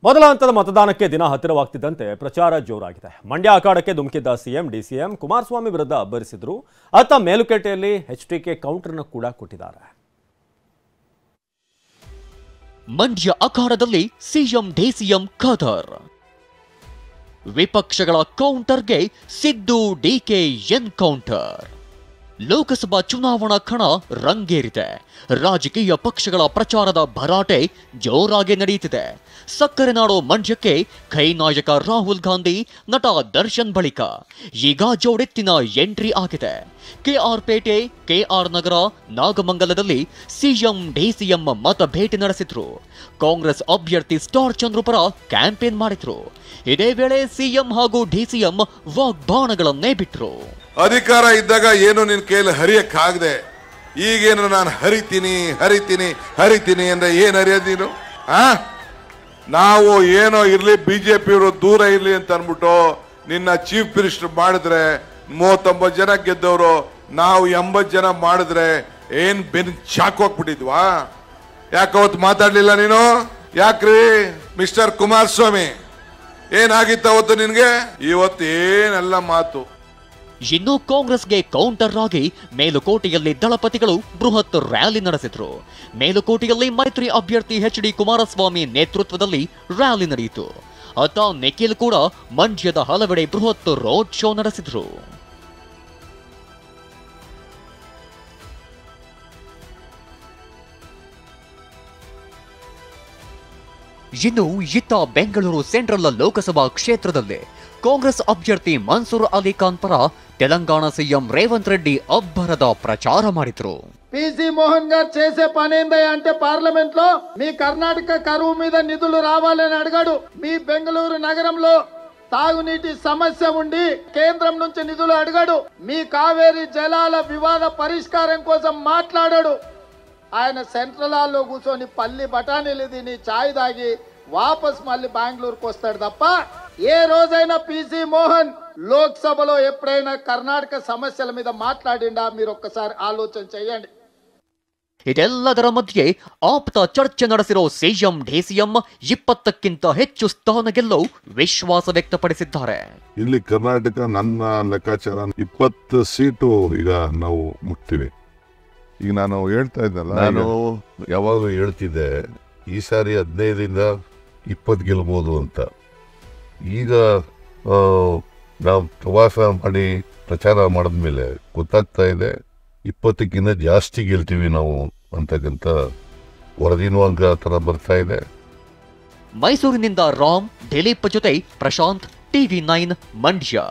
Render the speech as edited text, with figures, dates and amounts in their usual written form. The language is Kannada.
ಮೊದಲ ಹಂತದ ಮತದಾನಕ್ಕೆ ದಿನ ಹತ್ತಿರವಾಗ್ತಿದ್ದಂತೆ ಪ್ರಚಾರ ಜೋರಾಗಿದೆ. ಮಂಡ್ಯ ಅಖಾಡಕ್ಕೆ ಧುಮುಕಿದ್ದ ಸಿಎಂ ಡಿಸಿಎಂ ಕುಮಾರಸ್ವಾಮಿ ವಿರುದ್ಧ ಅಬ್ಬರಿಸಿದ್ರು. ಅತ್ತ ಮೇಲುಕೇಟೆಯಲ್ಲಿ ಎಚ್ಡಿಕೆ ಕೌಂಟರ್ನ ಕೂಡ ಕೊಟ್ಟಿದ್ದಾರೆ. ಮಂಡ್ಯ ಅಖಾಡದಲ್ಲಿ ಸಿಎಂ ಡಿಸಿಎಂ ಖದರ್, ವಿಪಕ್ಷಗಳ ಕೌಂಟರ್ಗೆ ಸಿದ್ದು ಡಿಕೆ ಎನ್ಕೌಂಟರ್. ಲೋಕಸಭಾ ಚುನಾವಣಾ ಕಣ ರಂಗೇರಿದೆ. ರಾಜಕೀಯ ಪಕ್ಷಗಳ ಪ್ರಚಾರದ ಭರಾಟೆ ಜೋರಾಗಿ ನಡೆಯುತ್ತಿದೆ. ಸಕ್ಕರೆ ನಾಡು ಮಂಡ್ಯಕ್ಕೆ ಕೈ ನಾಯಕ ರಾಹುಲ್ ಗಾಂಧಿ, ನಟ ದರ್ಶನ್ ಬಳಿಕ ಈಗ ಜೋಡೆತ್ತಿನ ಎಂಟ್ರಿ ಆಗಿದೆ. ಕೆಆರ್ ಪೇಟೆ, ಕೆಆರ್ ನಗರ, ನಾಗಮಂಗಲದಲ್ಲಿ ಸಿಎಂ ಡಿಸಿಎಂ ಮತ ಭೇಟಿ ನಡೆಸಿದ್ರು. ಕಾಂಗ್ರೆಸ್ ಅಭ್ಯರ್ಥಿ ಸ್ಟಾರ್ ಚಂದ್ರು ಪರ ಕ್ಯಾಂಪೇನ್ ಮಾಡಿದ್ರು. ಇದೇ ವೇಳೆ ಸಿಎಂ ಹಾಗೂ ಡಿಸಿಎಂ ವಾಗ್ಬಾಣಗಳನ್ನೇ ಬಿಟ್ರು. ಅಧಿಕಾರ ಇದ್ದಾಗ ಏನು ನಿನ್ ಕೈಯಲ್ಲಿ ಹರಿಯಕ್ಕಾಗದೆ, ಈಗೇನು ನಾನು ಹರಿತೀನಿ ಅಂದ್ರೆ ಏನ್ ಹರಿಯೋದು ನೀನು? ನಾವು ಏನೋ ಇರ್ಲಿ, ಬಿಜೆಪಿಯವರು ದೂರ ಇರ್ಲಿ ಅಂತ ಅನ್ಬಿಟ್ಟು ನಿನ್ನ ಚೀಫ್ ಮಿನಿಸ್ಟರ್ ಮಾಡಿದ್ರೆ 39 ಜನ ಗೆದ್ದವರು, ನಾವು 80 ಜನ ಮಾಡಿದ್ರೆ ಏನ್ ಬೆನ್ ಚಾಕೋಗ್ಬಿಟ್ಟಿದ್ವಾ? ಯಾಕವತ್ತು ಮಾತಾಡ್ಲಿಲ್ಲ ನೀನು? ಯಾಕ್ರಿ ಮಿಸ್ಟರ್ ಕುಮಾರಸ್ವಾಮಿ, ಏನಾಗಿತ್ತ ಅವತ್ತು ನಿನ್ಗೆ? ಇವತ್ತು ಏನೆಲ್ಲ ಮಾತು. ಇನ್ನು ಕಾಂಗ್ರೆಸ್ಗೆ ಕೌಂಟರ್ ಆಗಿ ಮೇಲುಕೋಟೆಯಲ್ಲಿ ದಳಪತಿಗಳು ಬೃಹತ್ ರ್ಯಾಲಿ ನಡೆಸಿದ್ರು. ಮೇಲುಕೋಟೆಯಲ್ಲಿ ಮೈತ್ರಿ ಅಭ್ಯರ್ಥಿ ಎಚ್ಡಿ ಕುಮಾರಸ್ವಾಮಿ ನೇತೃತ್ವದಲ್ಲಿ ರ್ಯಾಲಿ ನಡೆಯಿತು. ಅತ್ತ ನಿಖಿಲ್ ಕೂಡ ಮಂಡ್ಯದ ಹಲವೆಡೆ ಬೃಹತ್ ರೋಡ್ ಶೋ ನಡೆಸಿದ್ರು. ಇನ್ನು ಇತ್ತ ಬೆಂಗಳೂರು ಸೆಂಟ್ರಲ್ ಲೋಕಸಭಾ ಕ್ಷೇತ್ರದಲ್ಲಿ ಕಾಂಗ್ರೆಸ್ ಅಭ್ಯರ್ಥಿ ಮನ್ಸೂರ್ ಅಲಿ ಖಾನ್ ಪರ తెలంగాణ సీఎం రేవంత్ రెడ్డి అబ్బರದ ప్రచార ಮಾಡಿದ್ರು. పిసి మోహన్ గారు చేసే పని ఏంటంటే పార్లమెంట్ లో మీ కర్ణాటక కరువు మీద నిధులు రావాలని అడిగాడు. మీ బెంగళూరు నగరంలో తాగునీటి సమస్య ఉండి కేంద్రం నుంచి నిధులు అడిగాడు. మీ కావేరీ జలాల వివాద పరిష్కారం కోసం మాట్లాడాడు. ఆయన సెంట్రల్ హాల్లో కూర్చొని పల్లి బఠానీలు తిని చాయ్ తాగి వాపస్ మళ్ళీ బెంగళూరుకు వస్తాడు తప్ప ఏ రోజైనా పిసి మోహన్ లోక్సభలో ఎప్పుడైనా కర్ణాటక సమస్యల మీద మాట్లాడిండా? మీరు ఒక్కసారి ఆలోచన చేయండి. ಇದೆಲ್ಲದರ ಮಧ್ಯೆ ಆಪ್ತ ಚರ್ಚೆ ನಡೆಸಿರೋ ಸಿಎಂ ಡಿಸಿಎಂ 20ಕ್ಕಿಂತ ಹೆಚ್ಚು ಸ್ಥಾನ ಗೆಲ್ಲೋ ವಿಶ್ವಾಸ ವ್ಯಕ್ತಪಡಿಸಿದ್ದಾರೆ. ಇಲ್ಲಿ ಕರ್ನಾಟಕ ನನ್ನ ಲೆಕ್ಕಾಚಾರ 20 ಸೀಟು ಈಗ ನಾವು ಮುಟ್ತೀವಿ. ಈಗ ನಾನು ಹೇಳ್ತಾ ಇದ್ದಲ್ಲ, ನಾನು ಯಾವಾಗಲೂ ಹೇಳ್ತಿದ್ದೆ ಈ ಸಾರಿ 15ರಿಂದ 20 ಗೆಲ್ಬೋದು ಅಂತ. ಈಗ ನಾವು ಪ್ರವಾಸ ಮಾಡಿ ಪ್ರಚಾರ ಮಾಡಿದ್ಮೇಲೆ ಗೊತ್ತಾಗ್ತಾ ಇದೆ 20ಕ್ಕಿಂತ ಜಾಸ್ತಿ ಗೆಲ್ತೀವಿ ನಾವು ಅಂತಕ್ಕಂಥ ವರದಿನೂ ಆ ಥರ ಬರ್ತಾ ಇದೆ. ಮೈಸೂರಿನಿಂದ ರಾಮ್, ದಿಲೀಪ್ ಜೊತೆ ಪ್ರಶಾಂತ್, ಟಿವಿ9 ಮಂಡ್ಯ.